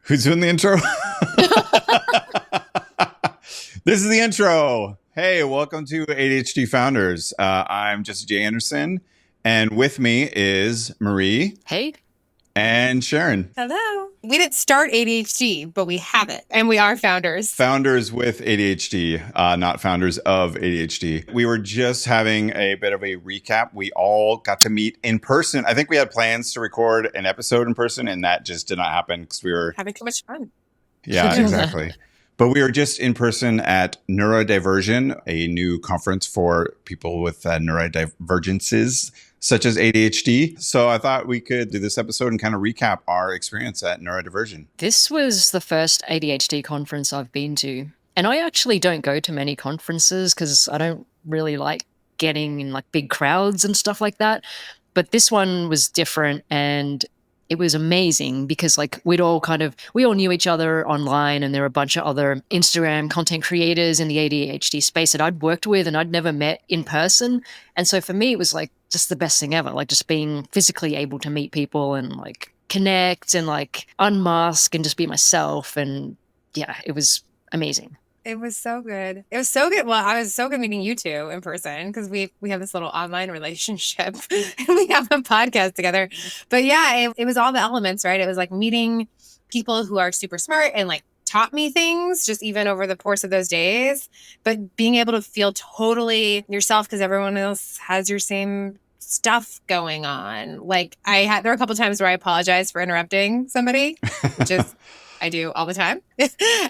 Who's doing the intro? This is the intro. Hey, welcome to ADHD Founders. I'm Jesse J. Anderson, and with me is Marie. Hey. And Sharon. Hello. We didn't start ADHD, but we have it, and we are founders. Founders with ADHD, not founders of ADHD. We were just having a bit of a recap. We all got to meet in person. I think we had plans to record an episode in person, and that just did not happen because we were having too much fun. Yeah, exactly. But we were just in person at NeuroDiversion, a new conference for people with neurodivergences, such as ADHD. So I thought we could do this episode and kind of recap our experience at NeuroDiversion. This was the first ADHD conference I've been to. And I actually don't go to many conferences because I don't really like getting in like big crowds and stuff like that. But this one was different, and it was amazing because like we all knew each other online, and there were a bunch of other Instagram content creators in the ADHD space that I'd worked with and I'd never met in person. And so for me, it was like just the best thing ever, like just being physically able to meet people and like connect and like unmask and just be myself. And yeah, it was amazing. It was so good. It was so good. Well, I was so good meeting you two in person because we have this little online relationship and we have a podcast together. But yeah, it was all the elements, right? It was like meeting people who are super smart and like taught me things just even over the course of those days. But being able to feel totally yourself because everyone else has your same stuff going on. Like there were a couple times where I apologized for interrupting somebody, which is I do all the time.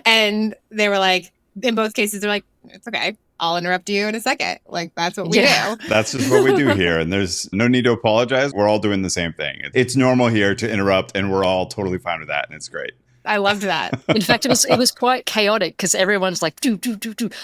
And they were like, in both cases, they're like, it's okay. I'll interrupt you in a second. Like, that's what we do. That's just what we do here. And there's no need to apologize. We're all doing the same thing. It's normal here to interrupt, and we're all totally fine with that. And it's great. I loved that. In fact, it was quite chaotic because everyone's like, do.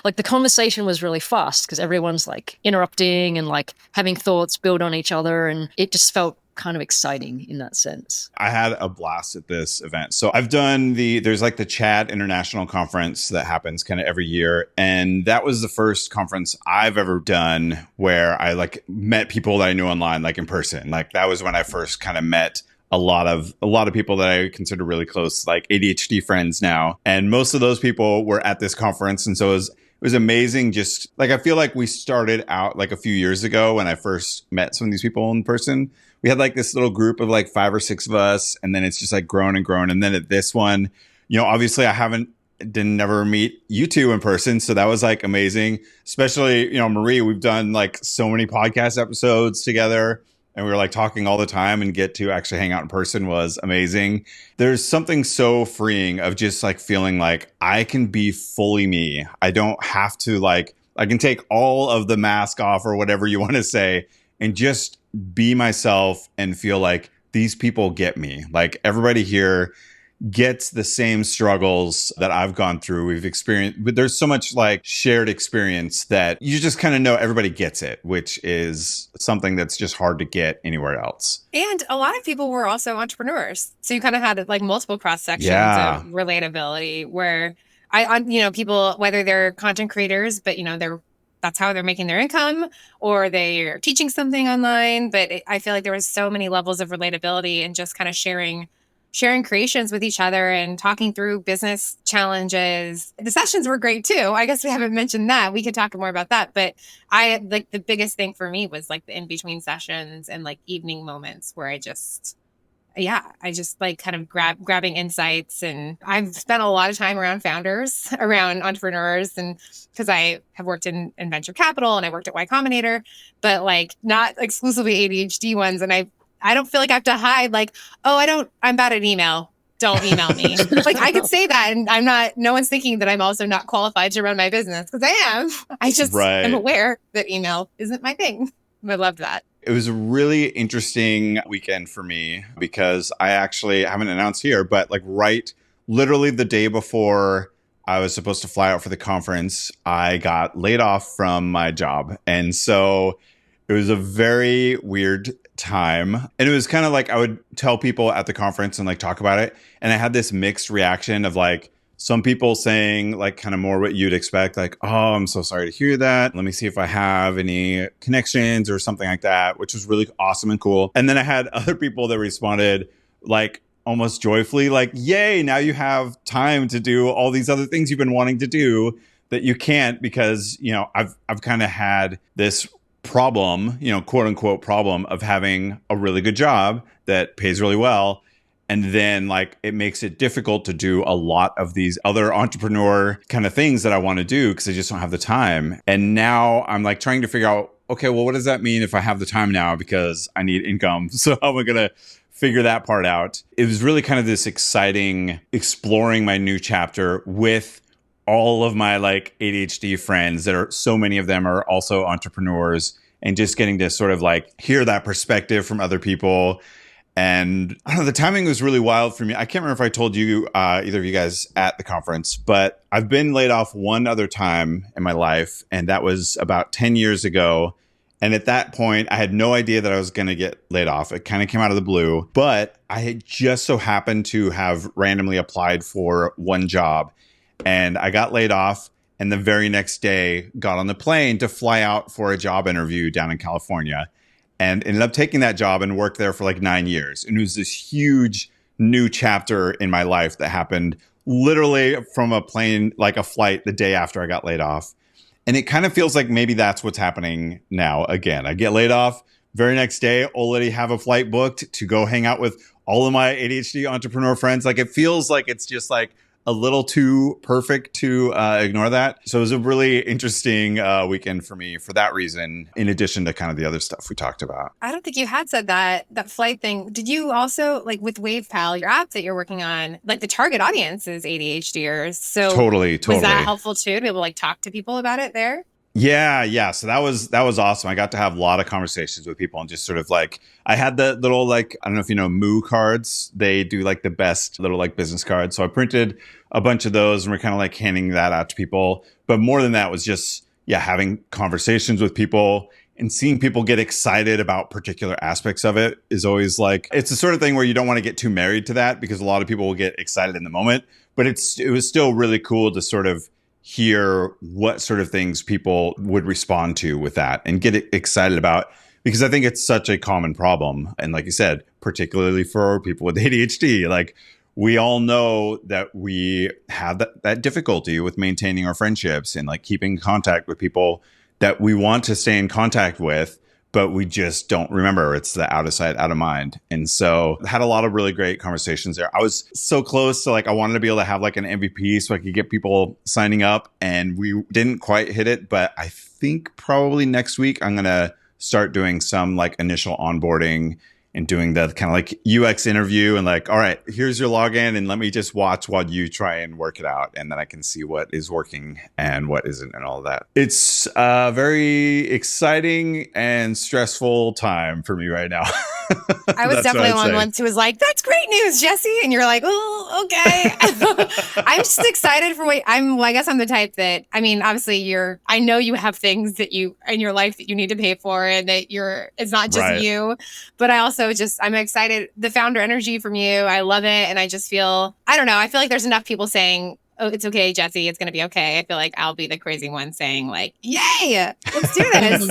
Like the conversation was really fast because everyone's like interrupting and like having thoughts build on each other. And it just felt kind of exciting in that sense. I had a blast at this event. So I've done there's like the CHAT International Conference that happens kind of every year. And that was the first conference I've ever done where I like met people that I knew online, like in person. Like that was when I first kind of met a lot of people that I consider really close, like ADHD friends now. And most of those people were at this conference. And so it was amazing. Just like, I feel like we started out like a few years ago when I first met some of these people in person. We had like this little group of like 5 or 6 of us, and then it's just like grown and grown. And then at this one, obviously I didn't never meet you two in person. So that was like amazing. Especially, Marie, we've done like so many podcast episodes together, and we were like talking all the time, and get to actually hang out in person was amazing. There's something so freeing of just like feeling like I can be fully me. I don't have to like, I can take all of the mask off or whatever you want to say and just be myself and feel like these people get me. Like everybody here gets the same struggles that I've gone through. We've experienced, but there's so much like shared experience that you just kind of know everybody gets it, which is something that's just hard to get anywhere else. And a lot of people were also entrepreneurs. So you kind of had like multiple cross sections of relatability where people, whether they're content creators, but that's how they're making their income, or they're teaching something online. But I feel like there was so many levels of relatability and just kind of sharing creations with each other and talking through business challenges. The sessions were great too. I guess we haven't mentioned that. We could talk more about that. But the biggest thing for me was like the in-between sessions and like evening moments where I just like kind of grabbing insights. And I've spent a lot of time around founders, around entrepreneurs, and because I have worked in venture capital and I worked at Y Combinator, but like not exclusively ADHD ones. And I don't feel like I have to hide like, I'm bad at email. Don't email me. Like I could say that, and no one's thinking that I'm also not qualified to run my business, because I am. I just am aware that email isn't my thing. I love that. It was a really interesting weekend for me because I actually haven't announced here, but like literally the day before I was supposed to fly out for the conference, I got laid off from my job. And so it was a very weird time. And it was kind of like I would tell people at the conference and like talk about it. And I had this mixed reaction of like some people saying like kind of more what you'd expect, like, oh, I'm so sorry to hear that. Let me see if I have any connections or something like that, which was really awesome and cool. And then I had other people that responded like, almost joyfully like, yay, now you have time to do all these other things you've been wanting to do that you can't because, I've kind of had this problem, quote unquote problem of having a really good job that pays really well. And then like it makes it difficult to do a lot of these other entrepreneur kind of things that I want to do because I just don't have the time. And now I'm like trying to figure out, okay, well, what does that mean if I have the time now because I need income? So how am I going to figure that part out? It was really kind of this exciting exploring my new chapter with all of my like ADHD friends that are so many of them are also entrepreneurs and just getting to sort of like hear that perspective from other people. And I don't know, the timing was really wild for me. I can't remember if I told you, either of you guys at the conference, but I've been laid off one other time in my life. And that was about 10 years ago. And at that point, I had no idea that I was going to get laid off. It kind of came out of the blue, but I had just so happened to have randomly applied for one job and I got laid off. And the very next day got on the plane to fly out for a job interview down in California. And ended up taking that job and worked there for like 9 years. And it was this huge new chapter in my life that happened literally from a plane, like a flight the day after I got laid off. And it kind of feels like maybe that's what's happening now again. I get laid off, very next day, already have a flight booked to go hang out with all of my ADHD entrepreneur friends. Like it feels like it's just like a little too perfect to ignore that. So it was a really interesting weekend for me for that reason, in addition to kind of the other stuff we talked about. I don't think you had said that flight thing. Did you also, like with WavePal, your app that you're working on, like the target audience is ADHDers. So totally. Was that helpful too, to be able to like talk to people about it there? Yeah. So that was awesome. I got to have a lot of conversations with people and just sort of like, I had the little like, I don't know if you know Moo cards. They do like the best little like business cards. So I printed a bunch of those and we're kind of like handing that out to people. But more than that was just, having conversations with people and seeing people get excited about particular aspects of it is always like, it's the sort of thing where you don't want to get too married to that because a lot of people will get excited in the moment. But it was still really cool to sort of hear what sort of things people would respond to with that and get excited about, because I think it's such a common problem. And like you said, particularly for people with ADHD, like we all know that we have that difficulty with maintaining our friendships and like keeping contact with people that we want to stay in contact with, but we just don't remember. It's the out of sight, out of mind. And so I had a lot of really great conversations there. I was so close to like, I wanted to be able to have like an MVP so I could get people signing up, and we didn't quite hit it. But I think probably next week, I'm going to start doing some like initial onboarding and doing the kind of like UX interview and like, all right, here's your login and let me just watch while you try and work it out. And then I can see what is working and what isn't and all of that. It's a very exciting and stressful time for me right now. I was definitely one once who was like, that's great news, Jesse. And you're like, oh, okay. I'm just excited for I guess I'm the type that, I mean, obviously I know you have things that you in your life that you need to pay for and that it's not just you, but I also I'm excited. The founder energy from you, I love it. And I just feel, I don't know. I feel like there's enough people saying, oh, it's okay, Jesse, it's going to be okay. I feel like I'll be the crazy one saying like, yay, let's do this.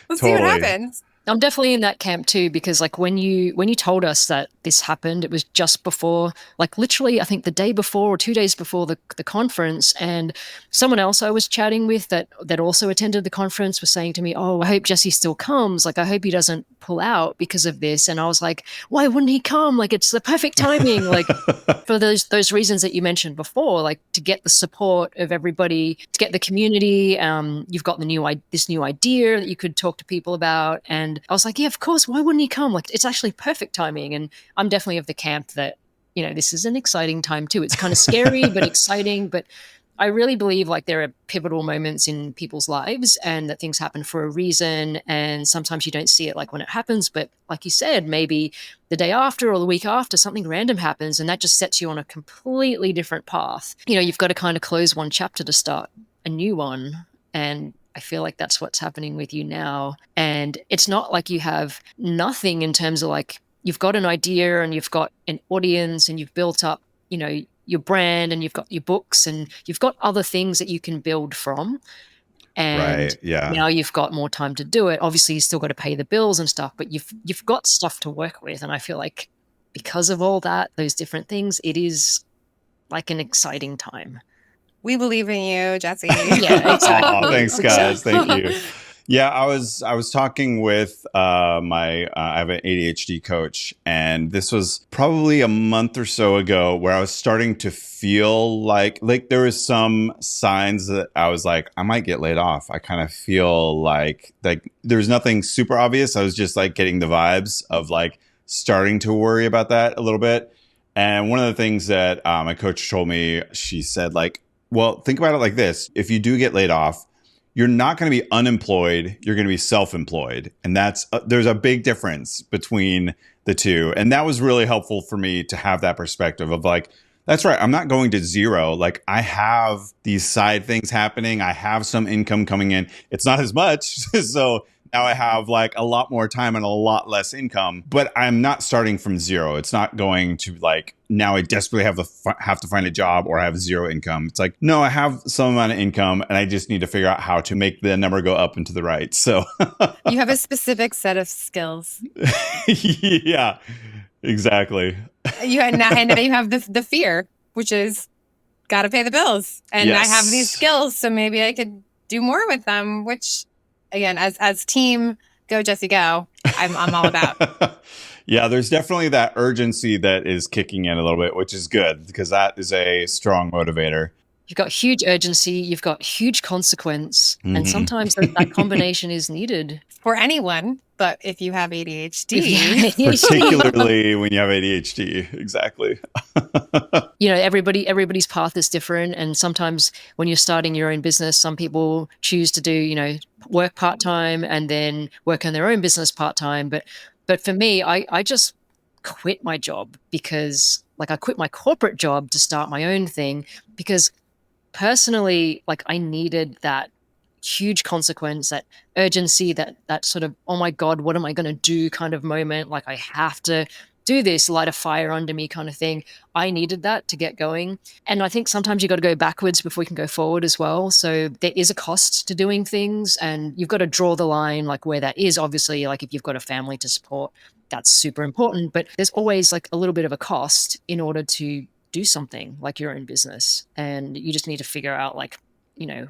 Let's see what happens. I'm definitely in that camp too, because like when you told us that this happened, it was just before, like literally, I think the day before or 2 days before the conference, and someone else I was chatting with that also attended the conference was saying to me, oh, I hope Jesse still comes. Like, I hope he doesn't pull out because of this. And I was like, why wouldn't he come? Like, it's the perfect timing. Like for those reasons that you mentioned before, like to get the support of everybody, to get the community. You've got this new idea that you could talk to people about. And I was like, yeah, of course. Why wouldn't he come? Like, it's actually perfect timing. And I'm definitely of the camp that, this is an exciting time too. It's kind of scary, but exciting. But I really believe like there are pivotal moments in people's lives and that things happen for a reason. And sometimes you don't see it like when it happens. But like you said, maybe the day after or the week after something random happens and that just sets you on a completely different path. You've got to kind of close one chapter to start a new one. And I feel like that's what's happening with you now. And it's not like you have nothing in terms of like, you've got an idea and you've got an audience and you've built up, your brand and you've got your books and you've got other things that you can build from. And now you've got more time to do it. Obviously, you still got to pay the bills and stuff, but you've got stuff to work with. And I feel like because of all that, those different things, it is like an exciting time. We believe in you, Jesse. Yeah, exactly. Oh, thanks, guys. Thank you. Yeah, I was talking with I have an ADHD coach, and this was probably a month or so ago where I was starting to feel like there was some signs that I was like, I might get laid off. I kind of feel like there was nothing super obvious. I was just like getting the vibes of like starting to worry about that a little bit. And one of the things that my coach told me, she said like, well, think about it like this. If you do get laid off, you're not going to be unemployed. You're going to be self-employed. And there's a big difference between the two. And that was really helpful for me to have that perspective of like, that's right. I'm not going to zero. Like I have these side things happening. I have some income coming in. It's not as much. So now I have like a lot more time and a lot less income, but I'm not starting from zero. It's not going to like, now I desperately have to find a job or I have zero income. It's like, no, I have some amount of income and I just need to figure out how to make the number go up and to the right. So you have a specific set of skills. Yeah, exactly. And now you have the fear, which is got to pay the bills. And Yes. I have these skills, so maybe I could do more with them, which again, as team, go Jesse, go. I'm all about. Yeah, there's definitely that urgency that is kicking in a little bit, which is good because that is a strong motivator. You've got huge urgency, you've got huge consequence, and sometimes that combination is needed. For anyone, but if you have ADHD. Particularly when you have ADHD, exactly. You know, everybody's path is different, and sometimes when you're starting your own business, some people choose to do, you know, work part-time and then work on their own business part-time. But for me, I just quit my job because like I quit my corporate job to start my own thing because personally, like I needed that huge consequence, that urgency, that sort of, oh my God, what am I going to do kind of moment? Like I have to do this, light a fire under me kind of thing. I needed that to get going. And I think sometimes you got to go backwards before you can go forward as well. So there is a cost to doing things and you've got to draw the line like where that is. Obviously, like if you've got a family to support, that's super important. But there's always like a little bit of a cost in order to do something like your own business. And you just need to figure out like, you know,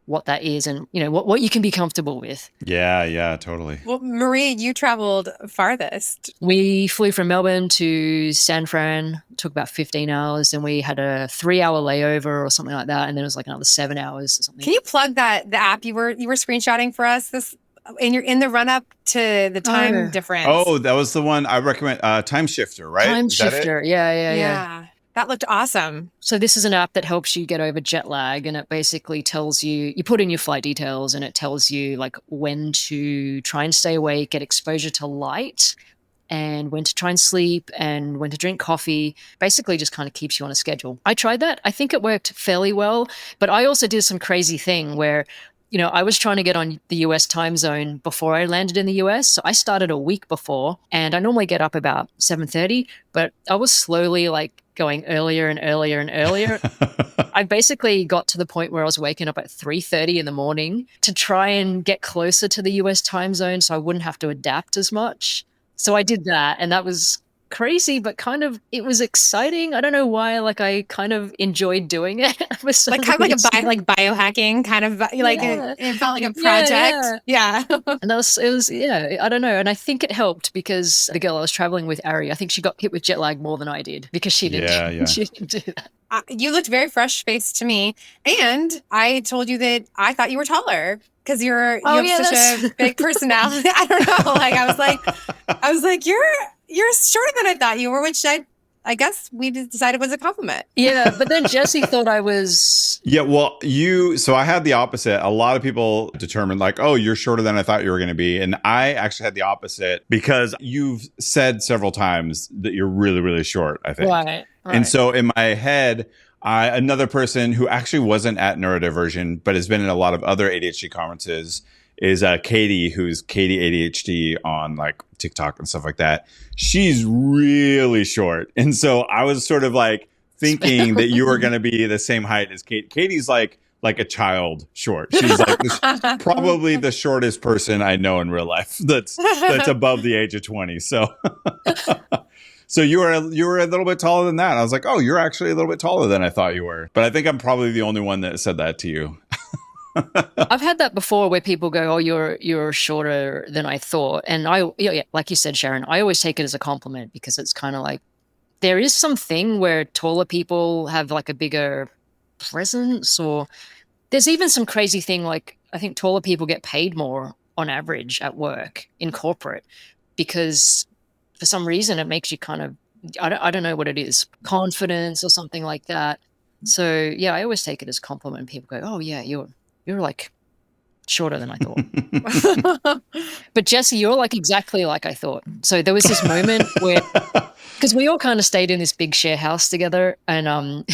what that is and, you know, what you can be comfortable with. Yeah, totally. Well, Marie, you traveled farthest. We flew from Melbourne to San Fran, took about 15 hours, and we had a 3-hour layover or something like that. And then it was like another 7 hours or something. Can you plug the app you were screenshotting for us in the run up to the time difference? Oh, that was the one I recommend. Time Shifter, right? Time Shifter. Yeah. That looked awesome. So this is an app that helps you get over jet lag, and it basically tells you put in your flight details and it tells you like when to try and stay awake, get exposure to light, and when to try and sleep and when to drink coffee. Basically just kind of keeps you on a schedule. I tried that. I think it worked fairly well, but I also did some crazy thing where, you know, I was trying to get on the US time zone before I landed in the US. So I started a week before and I normally get up about 7:30, but I was slowly like going earlier and earlier and earlier. I basically got to the point where I was waking up at 3:30 in the morning to try and get closer to the US time zone so I wouldn't have to adapt as much. So I did that, and that was crazy, but kind of it was exciting. I don't know why, like I kind of enjoyed doing it. Like kind of like biohacking, kind of like it felt like a project. Yeah. And it was I don't know. And I think it helped because the girl I was traveling with, Ari, I think she got hit with jet lag more than I did because she didn't. She didn't do that. You looked very fresh faced to me, and I told you that I thought you were taller because you have such a big personality. I don't know. Like I was like you're shorter than I thought you were, which I guess we decided was a compliment. Yeah, but then Jesse thought I was. Yeah, well, so I had the opposite. A lot of people determined like, oh, you're shorter than I thought you were going to be. And I actually had the opposite because you've said several times that you're really, really short, I think. Right. And so in my head, another person who actually wasn't at NeuroDiversion, but has been in a lot of other ADHD conferences is Katie, who's Katie ADHD on like TikTok and stuff like that. She's really short. And so I was sort of like thinking that you were going to be the same height as Kate. Katie's like a child short. She's like probably the shortest person I know in real life that's above the age of 20. So So you were a little bit taller than that. I was like, oh, you're actually a little bit taller than I thought you were. But I think I'm probably the only one that said that to you. I've had that before where people go, oh, you're shorter than I thought. And like you said, Sharon, I always take it as a compliment because it's kind of like, there is something where taller people have like a bigger presence, or there's even some crazy thing like I think taller people get paid more on average at work in corporate because for some reason it makes you kind of, I don't know what it is, confidence or something like that. So yeah, I always take it as a compliment. People go, oh yeah, you're like shorter than I thought. But Jesse, you're like exactly like I thought. So there was this moment where, because we all kind of stayed in this big share house together, and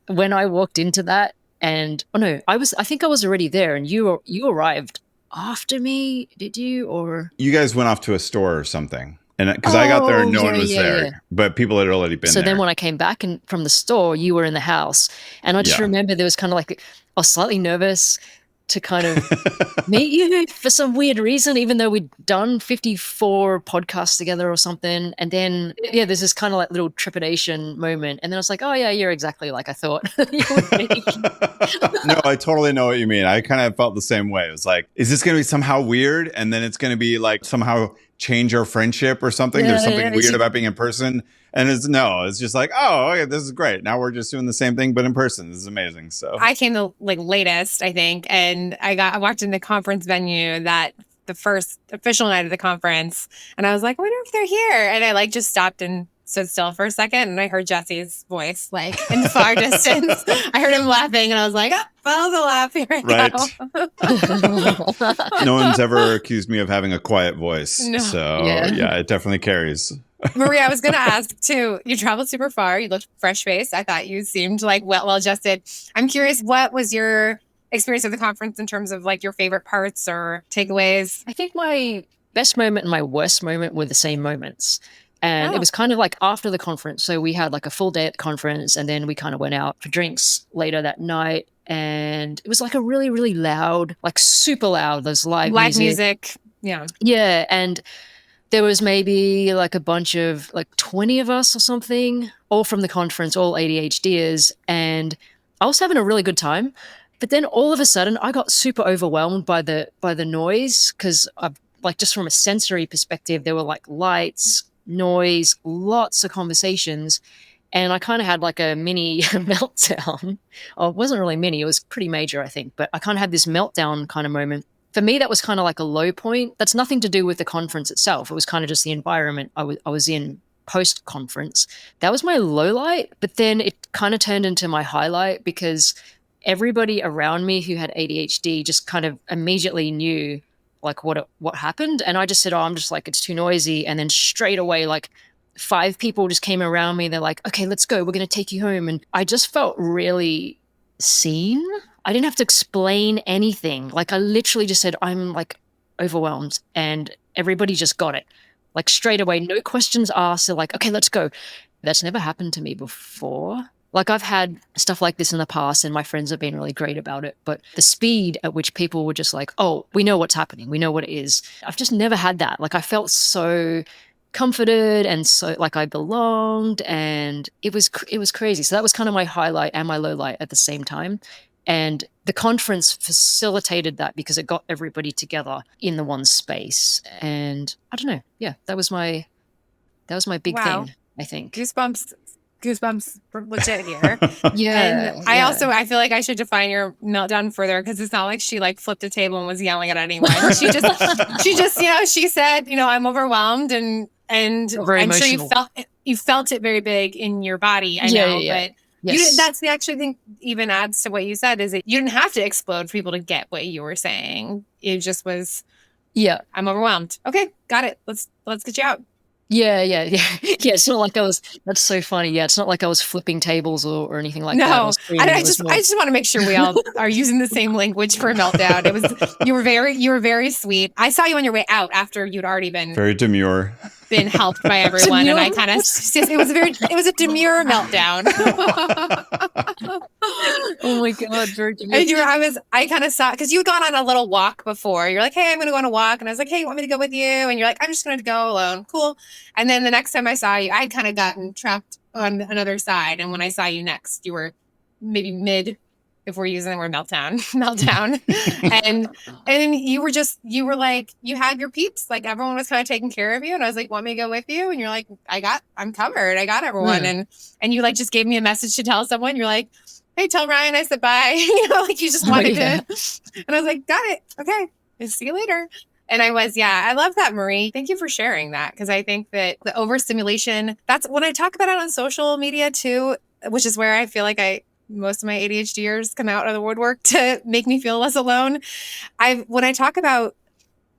when I walked into that, and I think I was already there, and you arrived after me, did you? Or you guys went off to a store or something, and because I got there and no one was there, but people had already been there. So then when I came back from the store, you were in the house, and I just remember there was kind of like I was slightly nervous to kind of meet you for some weird reason, even though we'd done 54 podcasts together or something. And then, there's this kind of like little trepidation moment. And then I was like, oh yeah, you're exactly like I thought you would be. No, I totally know what you mean. I kind of felt the same way. It was like, is this going to be somehow weird? And then it's going to be like somehow change our friendship or something. There's something weird about being in person. And it's just like, oh, okay, this is great. Now we're just doing the same thing, but in person. This is amazing. So I came the latest, I think, and I walked in the conference venue that the first official night of the conference, and I was like, I wonder if they're here. And I just stopped and stood still for a second, and I heard Jesse's voice in the far distance. I heard him laughing, and I was like, oh, follow the laugh. Here I go. No one's ever accused me of having a quiet voice. No. So it definitely carries. Maria, I was going to ask too, you traveled super far. You looked fresh-faced. I thought you seemed well-adjusted. I'm curious, what was your experience of the conference in terms of your favorite parts or takeaways? I think my best moment and my worst moment were the same moments. And it was kind of after the conference. So we had a full day at the conference, and then we kind of went out for drinks later that night. And it was a really, really loud, super loud. There's live music. Yeah. Yeah. And there was maybe a bunch of 20 of us or something, all from the conference, all ADHDers. And I was having a really good time. But then all of a sudden I got super overwhelmed by the noise, because just from a sensory perspective, there were lights, noise, lots of conversations. And I kind of had a mini meltdown. Oh, it wasn't really mini, it was pretty major, I think. But I kind of had this meltdown kind of moment. For me, that was kind of a low point. That's nothing to do with the conference itself. It was kind of just the environment I was in post-conference. That was my low light, but then it kind of turned into my highlight, because everybody around me who had ADHD just kind of immediately knew what happened. And I just said, I'm just it's too noisy. And then straight away, 5 people just came around me. They're like, okay, let's go. We're going to take you home. And I just felt really seen. I didn't have to explain anything. I literally just said, I'm overwhelmed, and everybody just got it. Straight away, no questions asked. They're like, okay, let's go. That's never happened to me before. I've had stuff like this in the past, and my friends have been really great about it. But the speed at which people were just oh, we know what's happening. We know what it is. I've just never had that. I felt so comforted and so I belonged, and it was crazy. So that was kind of my highlight and my low light at the same time. And the conference facilitated that because it got everybody together in the one space. And I don't know. Yeah, that was my big thing, I think. Goosebumps legit here. Yeah. And I feel like I should define your meltdown further, because it's not like she flipped a table and was yelling at anyone. She just she said, I'm overwhelmed, and I'm emotional. sure you felt it very big in your body. I know, but yes. That's the actual thing, even adds to what you said, is that you didn't have to explode for people to get what you were saying. It just was, I'm overwhelmed. Okay, got it. Let's get you out. Yeah. It's not that's so funny. Yeah, it's not like I was flipping tables or anything like that. No, I just want to make sure we all are using the same language for a meltdown. You were very sweet. I saw you on your way out after you'd already been very demure. Been helped by everyone, and I kind of it was a demure meltdown. Oh my God, very I kind of saw, because you had gone on a little walk before. You're like, hey, I'm going to go on a walk. And I was like, hey, you want me to go with you? And you're like, I'm just going to go alone. Cool. And then the next time I saw you, I'd kind of gotten trapped on another side. And when I saw you next, you were maybe mid, if we're using the word meltdown. and you were like, you had your peeps, like everyone was kind of taking care of you. And I was like, want me to go with you? And you're like, I'm covered. I got everyone. And you like just gave me a message to tell someone. You're like, hey, tell Ryan I said bye. Like you just wanted to. And I was like, got it. Okay. See you later. And I love that, Marie. Thank you for sharing that. Because I think that the overstimulation, that's when I talk about it on social media too, which is where I feel like most of my ADHDers come out of the woodwork to make me feel less alone. When I talk about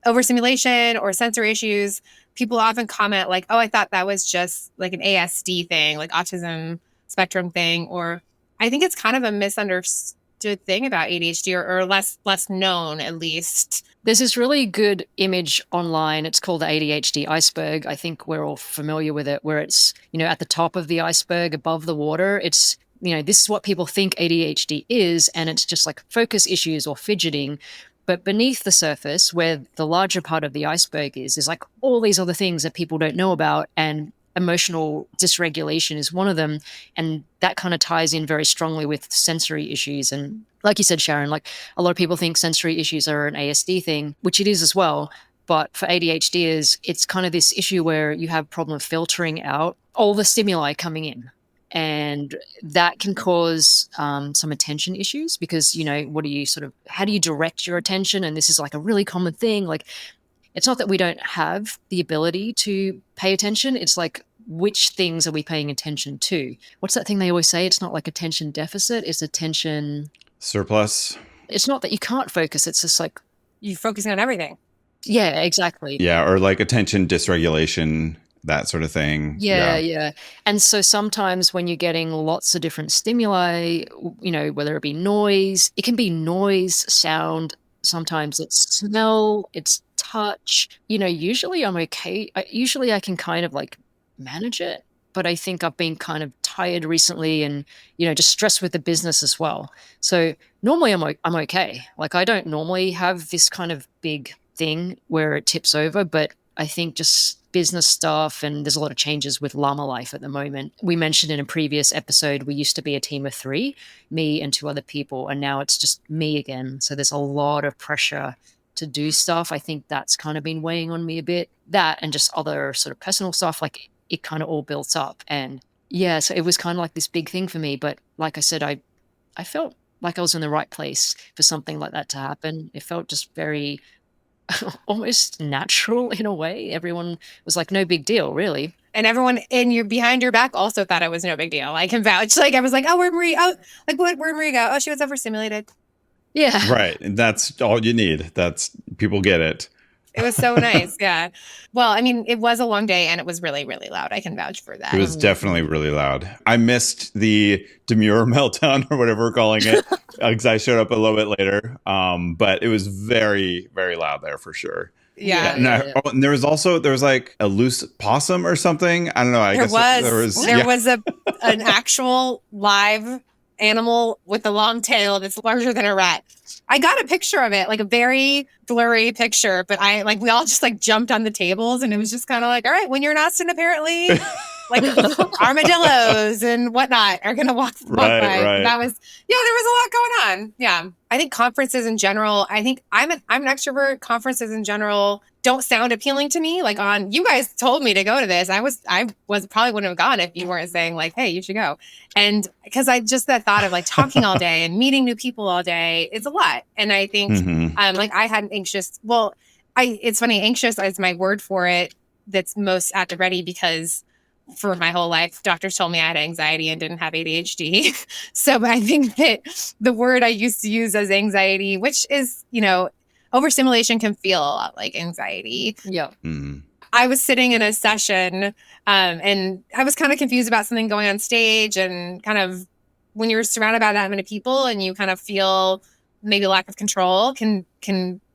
overstimulation or sensory issues, people often comment like, oh, I thought that was just like an ASD thing, like autism spectrum thing. Or I think it's kind of a misunderstood thing about ADHD or less known, at least. There's this really good image online. It's called the ADHD iceberg. I think we're all familiar with it, where it's, at the top of the iceberg above the water. It's, this is what people think ADHD is, and it's just like focus issues or fidgeting. But beneath the surface, where the larger part of the iceberg is like all these other things that people don't know about, and emotional dysregulation is one of them. And that kind of ties in very strongly with sensory issues. And like you said, Sharon, like a lot of people think sensory issues are an ASD thing, which it is as well. But for ADHD, it's kind of this issue where you have a problem of filtering out all the stimuli coming in. And that can cause some attention issues because, how do you direct your attention? And this is like a really common thing. Like, it's not that we don't have the ability to pay attention. It's like, which things are we paying attention to? What's that thing they always say? It's not like attention deficit. It's attention surplus. It's not that you can't focus. It's just like you're focusing on everything. Yeah, exactly. Yeah. Or like attention dysregulation, that sort of thing. Yeah. And so sometimes when you're getting lots of different stimuli, whether it be noise, it can be noise, sound, sometimes it's smell, it's touch. Usually I'm okay. Usually I can kind of like manage it, but I think I've been kind of tired recently and, just stressed with the business as well. So normally I'm okay. Like I don't normally have this kind of big thing where it tips over, but I think just business stuff, and there's a lot of changes with Llama life at the moment. We mentioned in a previous episode, we used to be a team of 3, me and 2 other people, and now it's just me again. So there's a lot of pressure to do stuff. I think that's kind of been weighing on me a bit. That and just other sort of personal stuff, like it kind of all built up. And yeah, so it was kind of like this big thing for me. But like I said, I felt like I was in the right place for something like that to happen. It felt just very almost natural in a way. Everyone was like, no big deal, really. And everyone behind your back also thought it was no big deal. I can vouch. Like I was like, oh, where'd Marie? Oh, like where'd Marie go? Oh, she was overstimulated. Yeah. Right. And that's all you need. People get it. It was so nice. Yeah. Well, I mean, it was a long day and it was really, really loud. I can vouch for that. It was definitely really loud. I missed the demure meltdown or whatever we're calling it because I showed up a little bit later. But it was very, very loud there for sure. Yeah. And there was like a loose possum or something. I don't know. There was an actual live animal with a long tail that's larger than a rat. I got a picture of it, like a very blurry picture, but we all just like jumped on the tables and it was just kind of like, all right, when you're in Austin, apparently like armadillos and whatnot are going to walk by. Right. That was, there was a lot going on. Yeah. I think conferences in general, I'm an extrovert. Conferences in general don't sound appealing to me. Like you guys told me to go to this. I probably wouldn't have gone if you weren't saying like, hey, you should go. And because that thought of like talking all day and meeting new people all day is a lot. And I think like I had an anxious, it's funny, anxious is my word for it. That's most at the ready because for my whole life, doctors told me I had anxiety and didn't have ADHD. So I think that the word I used to use as anxiety, which is, overstimulation can feel a lot like anxiety. Yeah. Mm-hmm. I was sitting in a session and I was kind of confused about something going on stage, and kind of when you're surrounded by that many people and you kind of feel maybe lack of control can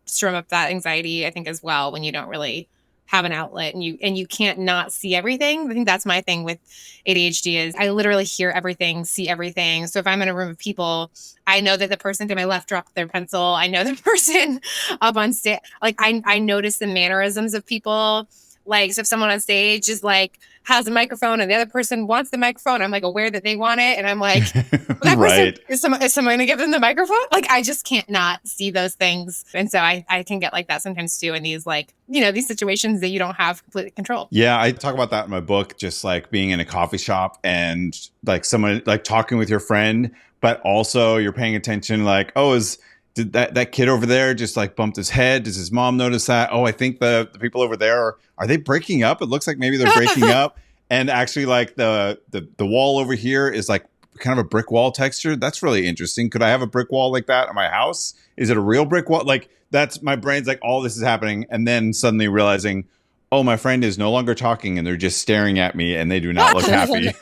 strum up that anxiety, I think, as well, when you don't really have an outlet, and you can't not see everything. I think that's my thing with ADHD is I literally hear everything, see everything. So if I'm in a room of people, I know that the person to my left dropped their pencil. I know the person up on stage. Like I notice the mannerisms of people. Like, so if someone on stage is like has a microphone and the other person wants the microphone, I'm like aware that they want it. And I'm like, that right. person, is someone going to give them the microphone? Like, I just can't not see those things. And so I can get like that sometimes too in these like, these situations that you don't have complete control. Yeah, I talk about that in my book, just like being in a coffee shop and like someone like talking with your friend, but also you're paying attention like, did that kid over there just like bumped his head? Does his mom notice that? Oh, I think the people over there are they breaking up? It looks like maybe they're breaking up. And actually like the wall over here is like kind of a brick wall texture. That's really interesting. Could I have a brick wall like that in my house? Is it a real brick wall? Like that's my brain's like all this is happening. And then suddenly realizing, oh, my friend is no longer talking and they're just staring at me and they do not look happy.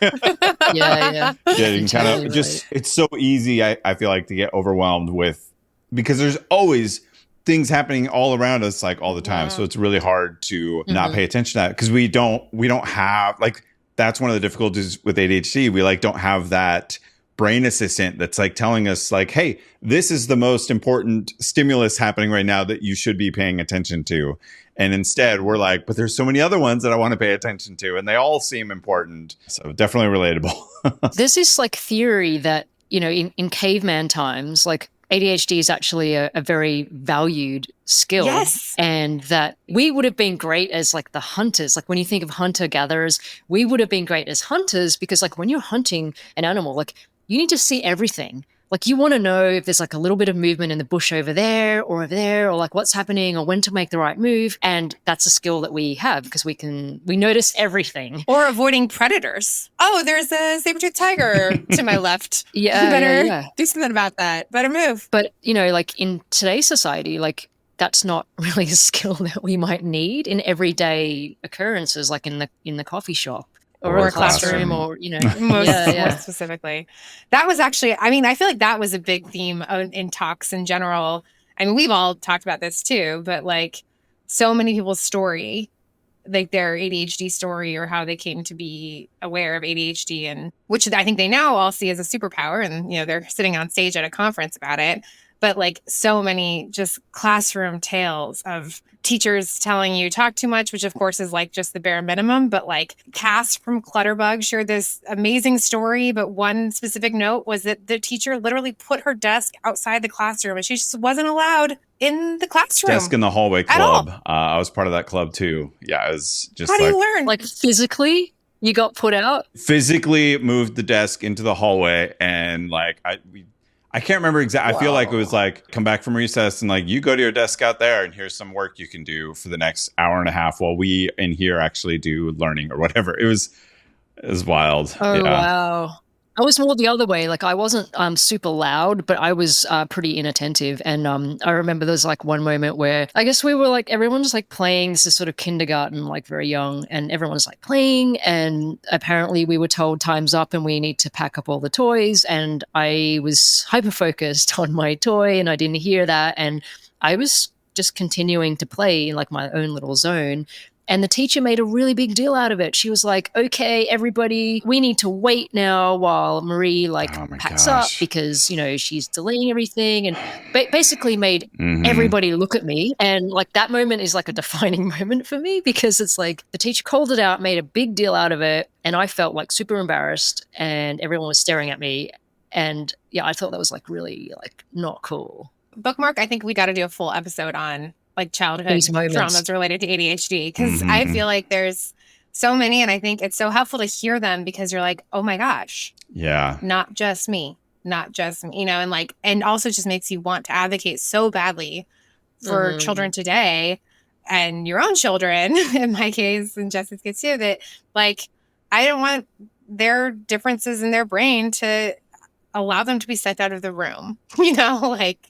Yeah. Getting kind of just, it's so easy. I feel like to get overwhelmed with, because there's always things happening all around us like all the time. So it's really hard to not pay attention to that because we don't have like, that's one of the difficulties with ADHD. We like don't have that brain assistant that's like telling us like, hey, this is the most important stimulus happening right now that you should be paying attention to. And instead we're like, but there's so many other ones that I want to pay attention to and they all seem important. So definitely relatable. There's this like theory that, in caveman times, like ADHD is actually a very valued skill. Yes. And that we would have been great as like the hunters. Like when you think of hunter-gatherers, we would have been great as hunters because like when you're hunting an animal, like you need to see everything. Like you want to know if there's like a little bit of movement in the bush over there, or like what's happening or when to make the right move. And that's a skill that we have because we notice everything. Or avoiding predators. Oh, there's a saber-toothed tiger to my left. Yeah. Better do something about that. Better move. But, like in today's society, like that's not really a skill that we might need in everyday occurrences, like in the coffee shop. Or a classroom or, more specifically. That was actually, I feel like that was a big theme in talks in general. I mean, we've all talked about this too, but like so many people's story, like their ADHD story or how they came to be aware of ADHD, and which I think they now all see as a superpower. And, they're sitting on stage at a conference about it. But like so many just classroom tales of teachers telling you talk too much, which of course is like just the bare minimum. But like Cass from Clutterbug shared this amazing story. But one specific note was that the teacher literally put her desk outside the classroom and she just wasn't allowed in the classroom. Desk in the hallway club. I was part of that club too. Yeah, it was just how do you learn? Like physically? You got put out? Physically moved the desk into the hallway and like I can't remember exactly. I feel like it was like, come back from recess and like, you go to your desk out there and here's some work you can do for the next hour and a half while we in here actually do learning or whatever. It was wild. Oh, wow. I was more the other way. Like I wasn't super loud, but I was pretty inattentive. And I remember there was like one moment where I guess we were like, everyone's like playing. This is sort of kindergarten, like very young, and everyone's like playing. And apparently we were told time's up and we need to pack up all the toys. And I was hyper focused on my toy and I didn't hear that. And I was just continuing to play in like my own little zone. And the teacher made a really big deal out of it. She was like, okay, everybody, we need to wait now while Marie packs up because, she's delaying everything, and basically made everybody look at me. And like that moment is like a defining moment for me because it's like the teacher called it out, made a big deal out of it. And I felt like super embarrassed and everyone was staring at me. And yeah, I thought that was like really like not cool. Bookmark, I think we got to do a full episode on like childhood traumas related to ADHD because I feel like there's so many, and I think it's so helpful to hear them because you're like, oh my gosh, not just me, and also just makes you want to advocate so badly for children today and your own children in my case and Jessica's kids too, that like I don't want their differences in their brain to allow them to be sent out of the room, like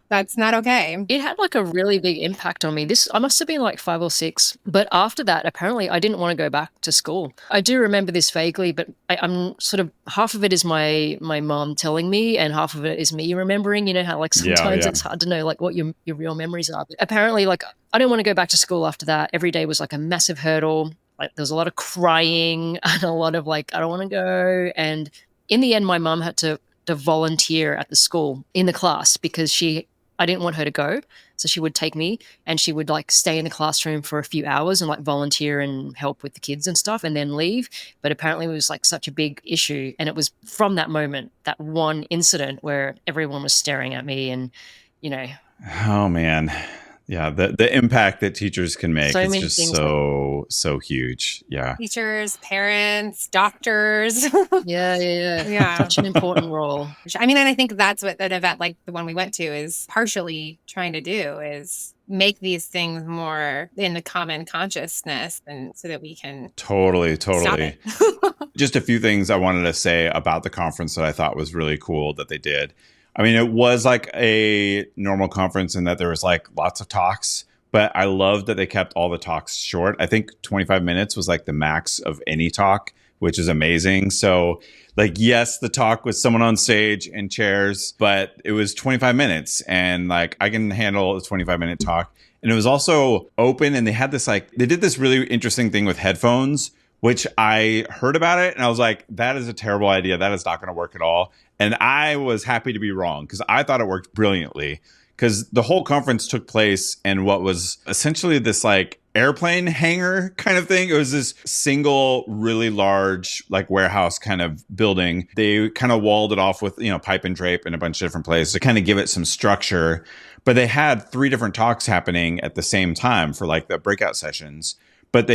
That's not okay. It had like a really big impact on me. I must have been like 5 or 6. But after that, apparently I didn't want to go back to school. I do remember this vaguely, but I'm sort of, half of it is my mom telling me and half of it is me remembering. You know how like sometimes it's hard to know like what your real memories are. But apparently, like, I didn't want to go back to school after that. Every day was like a massive hurdle. Like there was a lot of crying and a lot of like, I don't want to go. And in the end, my mom had to volunteer at the school in the class because I didn't want her to go. So she would take me and she would like stay in the classroom for a few hours and like volunteer and help with the kids and stuff and then leave. But apparently it was like such a big issue. And it was from that moment, that one incident where everyone was staring at me and, you know. Oh, man. Yeah, the impact that teachers can make is just so huge. Yeah. Teachers, parents, doctors. Yeah. Such an important role. I mean, and I think that's what an event like the one we went to is partially trying to do, is make these things more in the common consciousness and so that we can totally stop it. Just a few things I wanted to say about the conference that I thought was really cool that they did. I mean, it was like a normal conference in that there was like lots of talks, but I loved that they kept all the talks short. I think 25 minutes was like the max of any talk, which is amazing. So like, yes, the talk was someone on stage and chairs, but it was 25 minutes and like I can handle a 25-minute talk. And it was also open and they had this like, they did this really interesting thing with headphones, which I heard about it and I was like, that is a terrible idea. That is not going to work at all. And I was happy to be wrong because I thought it worked brilliantly because the whole conference took place in what was essentially this like airplane hangar kind of thing. It was this single, really large like warehouse kind of building. They kind of walled it off with, you know, pipe and drape in a bunch of different places to kind of give it some structure. But they had 3 different talks happening at the same time for like the breakout sessions. But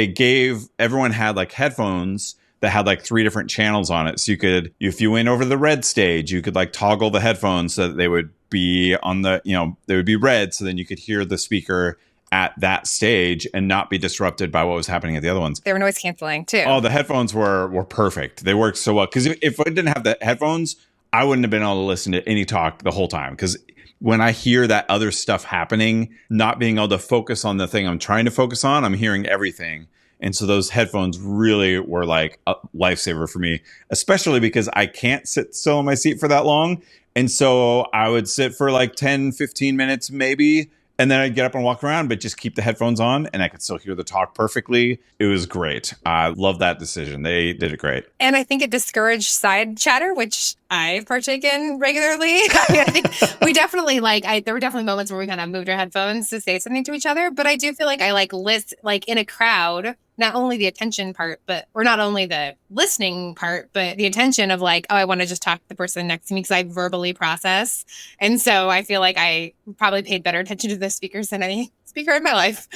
everyone had like headphones that had like 3 different channels on it. So you could, if you went over the red stage, you could like toggle the headphones so that they would be on the, you know, they would be red. So then you could hear the speaker at that stage and not be disrupted by what was happening at the other ones. They were noise canceling too. Oh, the headphones were perfect. They worked so well. Because if I didn't have the headphones, I wouldn't have been able to listen to any talk the whole time. Because when I hear that other stuff happening, not being able to focus on the thing I'm trying to focus on, I'm hearing everything. And so those headphones really were like a lifesaver for me, especially because I can't sit still in my seat for that long. And so I would sit for like 10, 15 minutes maybe, and then I'd get up and walk around, but just keep the headphones on and I could still hear the talk perfectly. It was great. I love that decision. They did it great. And I think it discouraged side chatter, which I partake in regularly. I think we definitely there were definitely moments where we kind of moved our headphones to say something to each other. But I do feel like I list in a crowd, not only the attention part, or not only the listening part, but the attention of like, oh, I want to just talk to the person next to me because I verbally process. And so I feel like I probably paid better attention to the speakers than any speaker in my life.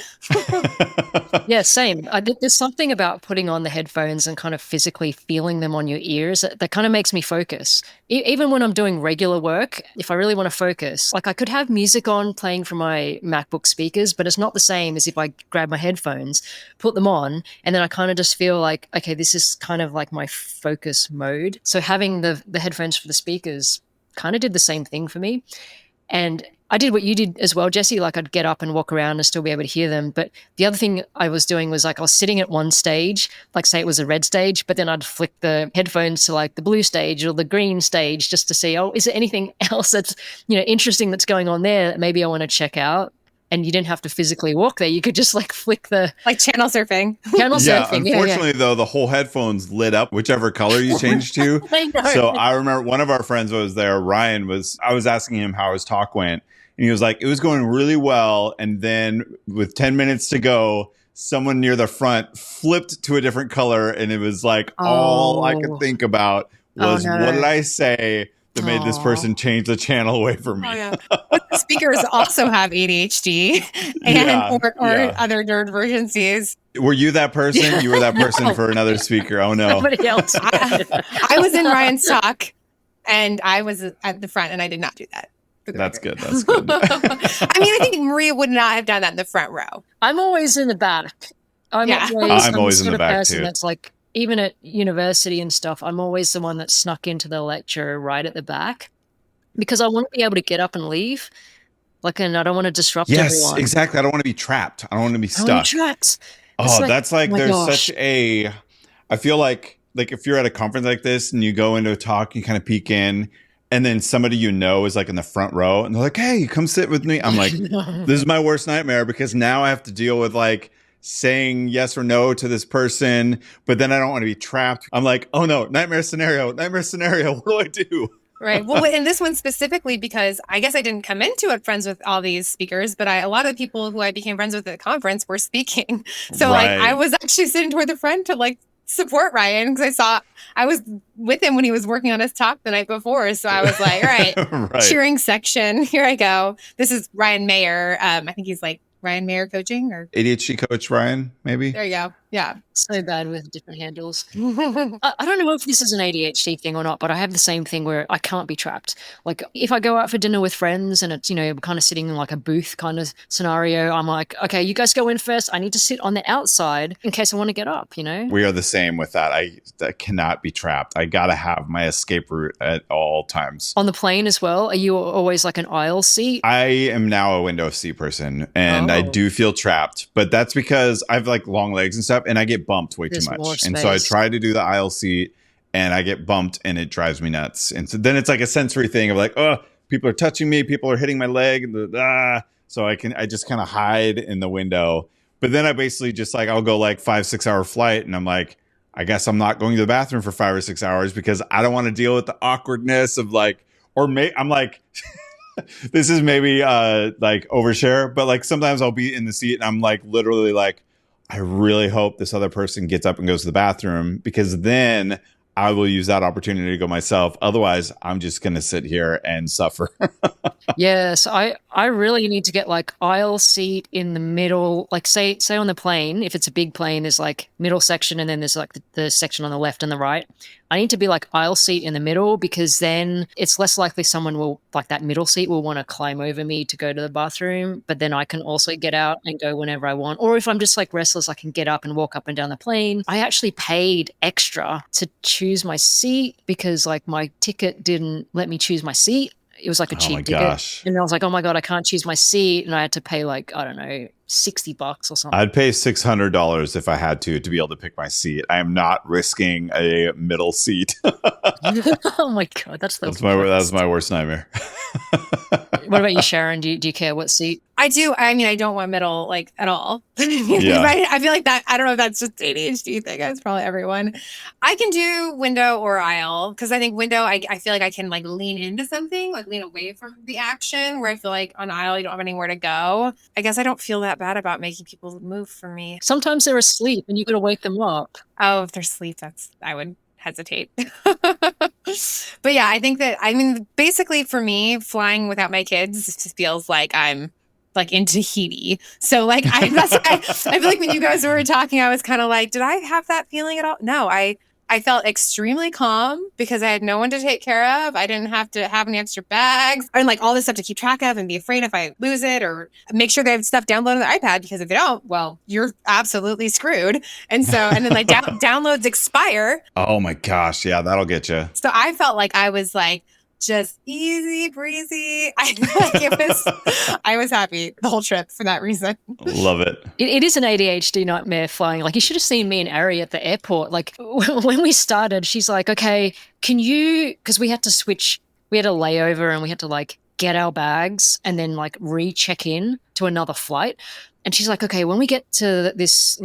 Yeah, same. There's something about putting on the headphones and kind of physically feeling them on your ears that kind of makes me focus. Even when I'm doing regular work, if I really want to focus, like I could have music on playing from my MacBook speakers, but it's not the same as if I grab my headphones, put them on, and then I kind of just feel like, okay, this is kind of like my focus mode. So having the headphones for the speakers kind of did the same thing for me. And I did what you did as well, Jesse. Like I'd get up and walk around and still be able to hear them. But the other thing I was doing was like I was sitting at one stage, like say it was a red stage, but then I'd flick the headphones to like the blue stage or the green stage just to see, oh, is there anything else that's, interesting that's going on there that maybe I want to check out? And you didn't have to physically walk there. You could just like flick the... Like channel surfing. Unfortunately, though, the whole headphones lit up whichever color you changed to. I know. So I remember one of our friends was there, Ryan, I was asking him how his talk went. And he was like, it was going really well. And then with 10 minutes to go, someone near the front flipped to a different color. And it was like, all I could think about was, what did I say that made this person change the channel away from me? But the speakers also have ADHD and or other neurodivergencies. Were you that person? You were that person for another speaker. Oh no. Somebody else. I was in Ryan's talk and I was at the front and I did not do that. That's good. That's good. I mean, I think Maria would not have done that in the front row. I'm always in the back. I'm always in the back too. That's like, even at university and stuff, I'm always the one that snuck into the lecture right at the back because I want to be able to get up and leave. Like, and I don't want to disrupt Yes, everyone. exactly. I don't want to be trapped. I don't want to be I don't want stuck. to be trapped. Oh, Like, that's like, oh my there's gosh. such a, I feel like if you're at a conference like this and you go into a talk, you kind of peek in, and then somebody you know is like in the front row and they're like, hey, come sit with me. I'm like, this is my worst nightmare, because now I have to deal with like saying yes or no to this person, but then I don't want to be trapped. I'm like, oh no, nightmare scenario. What do I do? Right. Well, in this one specifically, because I guess I didn't come into it friends with all these speakers, but a lot of the people who I became friends with at the conference were speaking. So like I was actually sitting toward the front to like support Ryan, because I was with him when he was working on his talk the night before. So I was like, all right, cheering section, here I go. This is Ryan Mayer. I think he's like Ryan Mayer coaching, or ADHD coach Ryan, maybe. There you go. Yeah. So bad with different handles. I don't know if this is an ADHD thing or not, but I have the same thing where I can't be trapped. Like if I go out for dinner with friends and it's, we're kind of sitting in like a booth kind of scenario, I'm like, okay, you guys go in first. I need to sit on the outside in case I want to get up, We are the same with that. I cannot be trapped. I got to have my escape route at all times. On the plane as well, are you always like an aisle seat? I am now a window seat person, and I do feel trapped, but that's because I have like long legs and stuff, and I get bumped way too much. And so I try to do the aisle seat and I get bumped and it drives me nuts. And so then it's like a sensory thing of like, oh, people are touching me, people are hitting my leg. So I just kind of hide in the window. But then I basically just like, I'll go like 5-6 hour flight and I'm like, I guess I'm not going to the bathroom for 5 or 6 hours because I don't want to deal with the awkwardness of like, I'm like, this is maybe like overshare, but like sometimes I'll be in the seat and I'm like literally like, I really hope this other person gets up and goes to the bathroom, because then I will use that opportunity to go myself. Otherwise, I'm just going to sit here and suffer. Yes, I really need to get like aisle seat in the middle. Like say on the plane, if it's a big plane, there's like middle section and then there's like the section on the left and the right. I need to be like aisle seat in the middle, because then it's less likely someone will, like that middle seat will want to climb over me to go to the bathroom, but then I can also get out and go whenever I want. Or if I'm just like restless, I can get up and walk up and down the plane. I actually paid extra to choose my seat because like my ticket didn't let me choose my seat. It was like a cheap ticket. Gosh. And I was like, oh my God, I can't choose my seat. And I had to pay like, I don't know, $60 or something. I'd pay $600 if I had to be able to pick my seat. I am not risking a middle seat. Oh my God, that's my worst nightmare. What about you, Sharon? Do you care what seat? I do. I mean, I don't want middle like at all. Yeah. I feel like that. I don't know if that's just ADHD thing. It's probably everyone. I can do window or aisle, because I think window, I feel like I can like lean into something, like lean away from the action, where I feel like on aisle, you don't have anywhere to go. I guess I don't feel that bad about making people move for me. Sometimes they're asleep and you got to wake them up. Oh, if they're asleep, I would hesitate. But yeah, I think that, I mean, basically for me, flying without my kids just feels like I'm like in Tahiti. So like, I feel like when you guys were talking, I was kind of like, did I have that feeling at all? No, I felt extremely calm because I had no one to take care of. I didn't have to have any extra bags and like all this stuff to keep track of and be afraid if I lose it, or make sure they have stuff downloaded on the iPad, because if they don't, well, you're absolutely screwed. And so, and then like downloads expire. Oh my gosh. Yeah, that'll get you. So I felt like I was like, just easy breezy. I was happy the whole trip for that reason. Love it. It is an ADHD nightmare flying. Like you should have seen me and Ari at the airport. Like when we started, she's like, okay, can you, because we had to switch, we had a layover and we had to like get our bags and then like re-check in to another flight. And she's like, okay, when we get to this,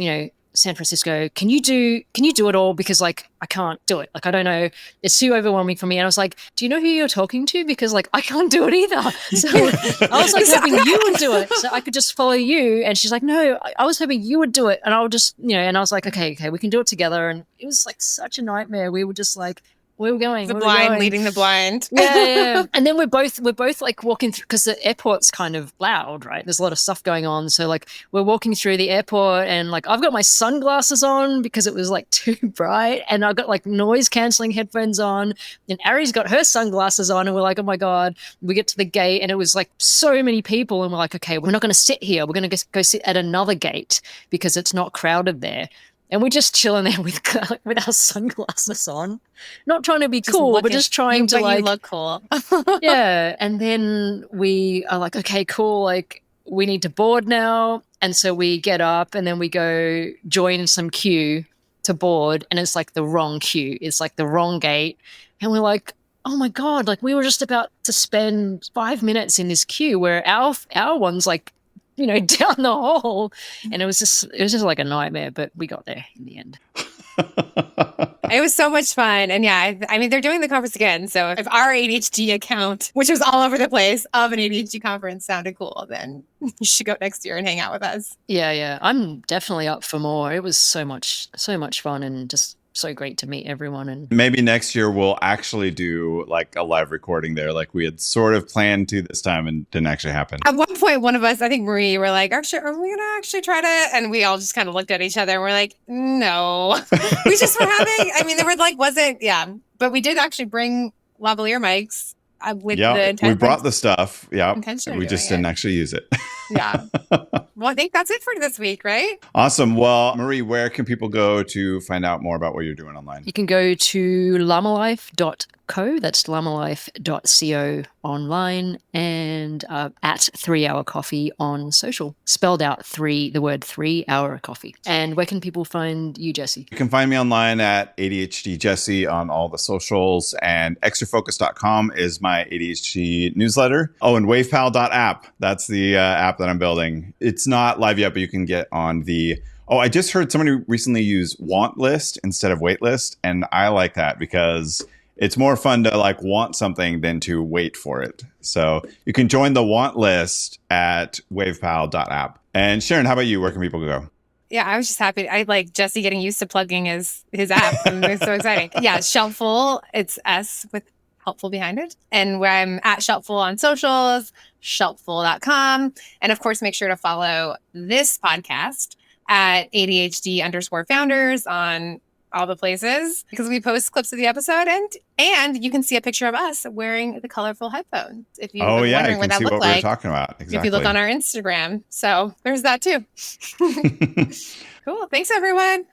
San Francisco, can you do it all? Because like, I can't do it. Like, I don't know. It's too overwhelming for me. And I was like, do you know who you're talking to? Because like, I can't do it either. So I was like hoping you would do it. So I could just follow you. And she's like, no, I was hoping you would do it. And I'll just, and I was like, okay, we can do it together. And it was like such a nightmare. We were just like, where are we going? The blind leading the blind. Yeah. And then we're both like walking through, because the airport's kind of loud, right? There's a lot of stuff going on. So like we're walking through the airport and like I've got my sunglasses on because it was like too bright, and I've got like noise canceling headphones on, and Ari's got her sunglasses on, and we're like, oh my God. We get to the gate and it was like so many people, and we're like, okay, we're not going to sit here. We're going to go sit at another gate because it's not crowded there. And we're just chilling there with our sunglasses on, not trying to be Just cool, but looking- just trying to but like you look cool. yeah. And then we are like, okay, cool. Like we need to board now. And so we get up and then we go join some queue to board. And it's like the wrong queue. It's like the wrong gate. And we're like, oh my God, like we were just about to spend 5 minutes in this queue where our one's like, you know, down the hall. And it was just like a nightmare, but we got there in the end. It was so much fun. And yeah, I mean, they're doing the conference again. So if our ADHD account, which was all over the place of an ADHD conference, sounded cool, then you should go next year and hang out with us. Yeah. I'm definitely up for more. It was so much fun and just so great to meet everyone. And maybe next year we'll actually do like a live recording there, like we had sort of planned to this time and didn't actually happen. At one point, one of us, I think Marie, were like, actually, are we going to actually try to? And we all just kind of looked at each other and we're like, no. We just were having, I mean, there were like, but we did actually bring lavalier mics with the intent. We brought the stuff. Yeah. We just didn't actually use it. Yeah. Well, I think that's it for this week, right? Awesome. Well, Marie, where can people go to find out more about what you're doing online? You can go to llama.life.co. That's llama.life.co online, and at 3 Hour Coffee on social. Spelled out the word 3 Hour Coffee. And where can people find you, Jesse? You can find me online at ADHD Jesse on all the socials, and extrafocus.com is my ADHD newsletter. Oh, and wavepal.app. That's the app that I'm building. It's not live yet, but you can get on the... Oh, I just heard somebody recently use want list instead of wait list. And I like that because it's more fun to like want something than to wait for it. So you can join the want list at wavepal.app. And Sharon, how about you? Where can people go? Yeah, I was just happy. I like Jesse getting used to plugging his app. It's so exciting. Yeah, Shelpful. It's S with helpful behind it. And where I'm at Shelpful on socials, shelpful.com. And of course, make sure to follow this podcast at ADHD_Founders on all the places, because we post clips of the episode and you can see a picture of us wearing the colorful headphones. If you wondering you what can that see looked what like, we're talking about. Exactly. if you look on our Instagram. So there's that too. Cool. Thanks, everyone.